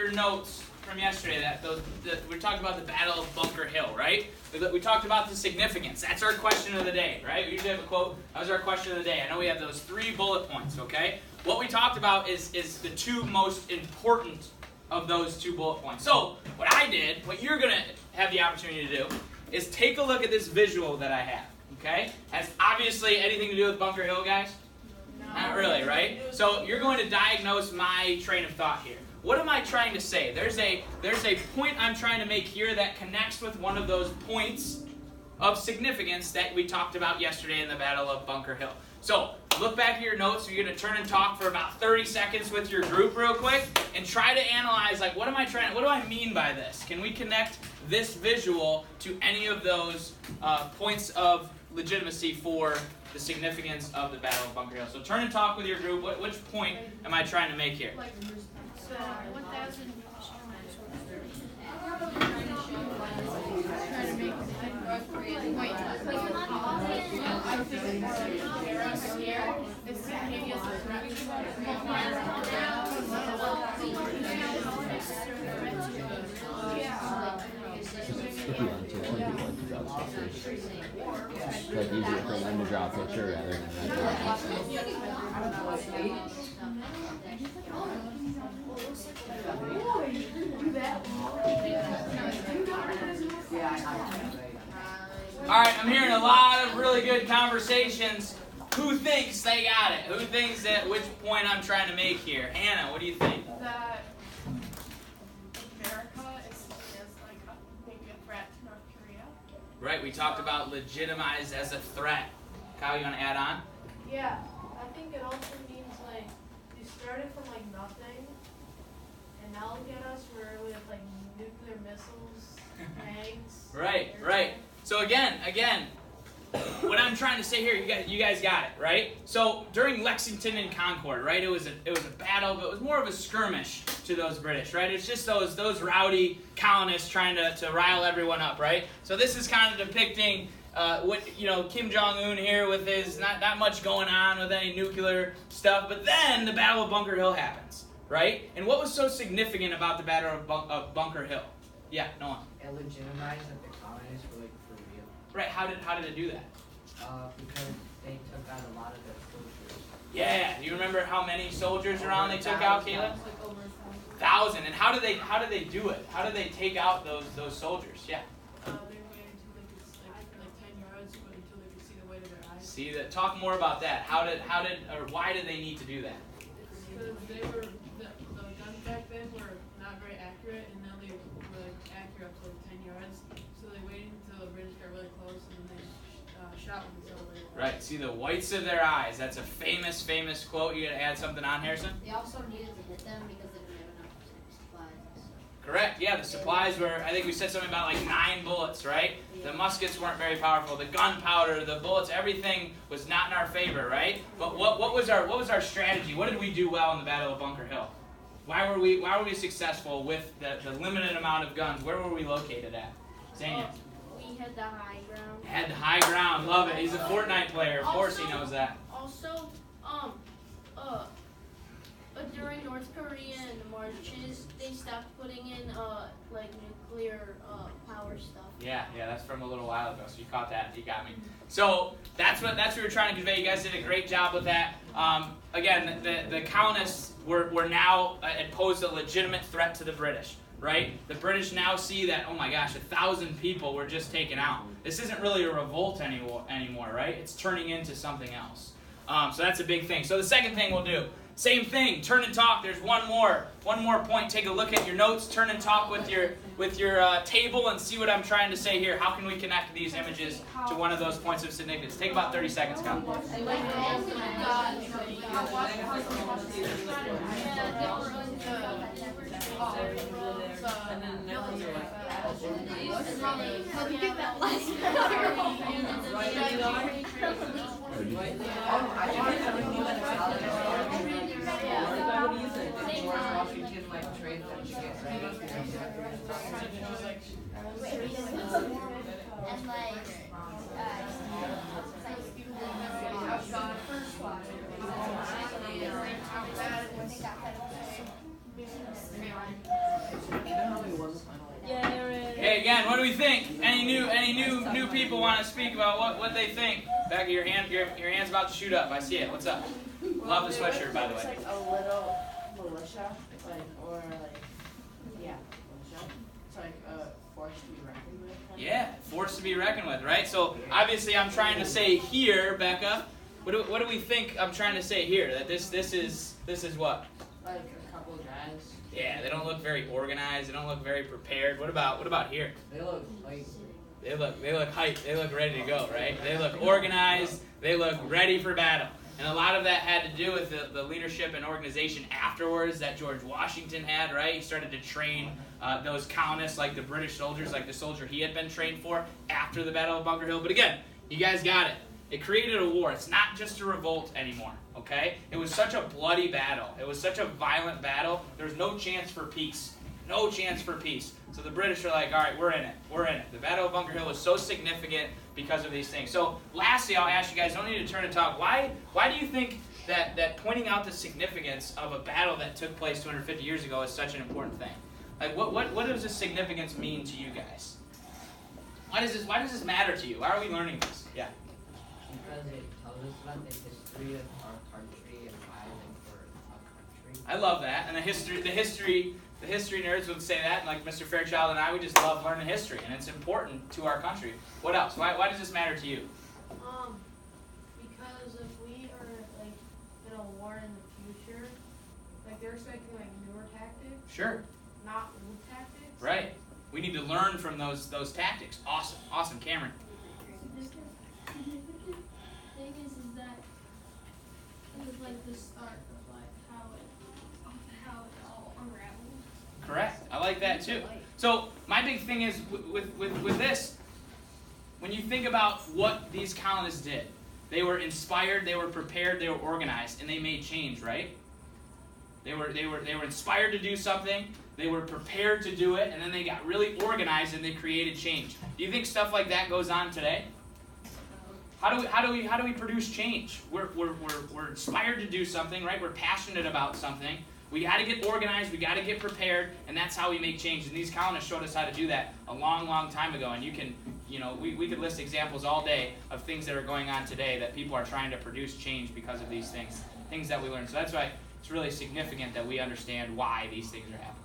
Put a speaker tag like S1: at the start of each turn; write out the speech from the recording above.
S1: your notes from yesterday, we talked about the Battle of Bunker Hill, right? We talked about the significance. That's our question of the day, right? We usually have a quote. That was our question of the day. I know we have those 3 bullet points, okay? What we talked about is the 2 most important of those 2 bullet points. So what I did, what you're going to have the opportunity to do, is take a look at this visual that I have, okay? Has obviously anything to do with Bunker Hill, guys? No. Not really, right? So you're going to diagnose my train of thought here. What am I trying to say? There's a point I'm trying to make here that connects with one of those points of significance that we talked about yesterday in the Battle of Bunker Hill. So look back at your notes. You're going to turn and talk for about 30 seconds with your group real quick and try to analyze, like, what do I mean by this? Can we connect this visual to any of those points of legitimacy for the significance of the Battle of Bunker Hill? So turn and talk with your group. Which point am I trying to make here?
S2: 1,000.
S3: It's like easier for them to draw a picture rather than
S1: Alright, I'm hearing a lot of really good conversations. Who thinks they got it? Who thinks that which point I'm trying to make here? Hannah, what do you think?
S4: That America is seen as like a big threat to North Korea.
S1: Right, we talked about legitimized as a threat. Kyle, you want to add on?
S5: Yeah, I think it also means like you started from like nothing, and now look at us, we're with like nuclear missiles, tanks.
S1: Right, right. So again, what I'm trying to say here, you guys got it, right? So during Lexington and Concord, right, it was a battle, but it was more of a skirmish to those British, right? It's just those rowdy colonists trying to rile everyone up, right? So this is kind of depicting what, Kim Jong-un here with his not much going on with any nuclear stuff, but then the Battle of Bunker Hill happens, right? And what was so significant about the Battle of Bunker Hill? Yeah, Noah.
S6: It legitimized that the colonists were like for real.
S1: Right, how did it do that?
S6: Because they took out a lot of their soldiers.
S1: Yeah, do you remember how many soldiers around they took out, Caleb?
S4: Like over
S1: 1,000. And how did they do it? How did they take out those soldiers? Yeah.
S4: they waited until they could like 10 yards, but until they could see the white of their eyes.
S1: See that. Talk more about that. Why did they need to do that?
S4: Because the guns back then were not very accurate, and now they were like accurate up to like 10 yards. So they waited until the British got really close, and then they shot with the accelerator.
S1: Right. See the whites of their eyes. That's a famous quote. You gonna add something on, Harrison?
S2: They also needed to hit them because they didn't have enough supplies and stuff.
S1: Correct. Yeah, the supplies were. I think we said something about like 9 bullets, right? The muskets weren't very powerful. The gunpowder, the bullets, everything was not in our favor, right? But what was our strategy? What did we do well in the Battle of Bunker Hill? Why were we successful with the limited amount of guns? Where were we located at? Zania.
S2: We had the high ground.
S1: Had the high ground. Love it. He's a Fortnite player. Of course he knows that.
S2: Also, during North Korean marches, they stopped putting in like nuclear power stuff.
S1: Yeah, that's from a little while ago. So you caught that. You got me. So that's what we were trying to convey. You guys did a great job with that. Again, the colonists were now posed a legitimate threat to the British. Right? The British now see that, oh my gosh, 1,000 people were just taken out. This isn't really a revolt anymore, right? It's turning into something else. So that's a big thing. So the second thing we'll do, same thing, turn and talk. There's one more point. Take a look at your notes, turn and talk with your table and see what I'm trying to say here. How can we connect these images to one of those points of significance? Take about 30 seconds, Kyle.
S2: Yeah, Aaron.
S1: Hey, again, what do we think? Any new people want to speak about what they think? Back of your hand's about to shoot up. I see it. What's up? Love the sweatshirt, by the way.
S7: It's like a little militia, or militia. It's like a force to be reckoned with.
S1: Yeah, force to be reckoned with, right? So obviously, I'm trying to say here, Becca. What do we think? I'm trying to say here that this is what?
S7: Like a couple of guys.
S1: Yeah, they don't look very organized. They don't look very prepared. What about here?
S7: They look like.
S1: They look hyped. They look ready to go, right? They look organized. They look ready for battle. And a lot of that had to do with the leadership and organization afterwards that George Washington had, right? He started to train those colonists like the British soldiers, like the soldier he had been trained for after the Battle of Bunker Hill. But again, you guys got it. It created a war. It's not just a revolt anymore, okay? It was such a bloody battle. It was such a violent battle. There was no chance for peace. No chance for peace. So the British are like, all right, we're in it. We're in it. The Battle of Bunker Hill was so significant because of these things. So lastly, I'll ask you guys, don't need to turn and talk. Why do you think that pointing out the significance of a battle that took place 250 years ago is such an important thing? Like, what does this significance mean to you guys? Why does this matter to you? Why are we learning this? Yeah.
S6: Because it tells us about the history of our country and why we're a country.
S1: I love that. And the history nerds would say that. And like Mr. Fairchild and I, we just love learning history, and it's important to our country. What else? Why does this matter to you?
S5: Because if we are like in a war in the future, like they're expecting like newer tactics,
S1: Sure.
S5: not old tactics.
S1: Right. We need to learn from those tactics. Awesome, Cameron.
S2: The significant thing is that it was like the start of like how it all unraveled.
S1: Correct. I like that too. So my big thing is with this, when you think about what these colonists did, they were inspired, they were prepared, they were organized, and they made change, right? They were inspired to do something, they were prepared to do it, and then they got really organized and they created change. Do you think stuff like that goes on today? How do we produce change? We're inspired to do something, right? We're passionate about something. We got to get organized, we got to get prepared, and that's how we make change. And these colonists showed us how to do that a long time ago. And you can, we could list examples all day of things that are going on today that people are trying to produce change because of these things that we learned. So that's why it's really significant that we understand why these things are happening.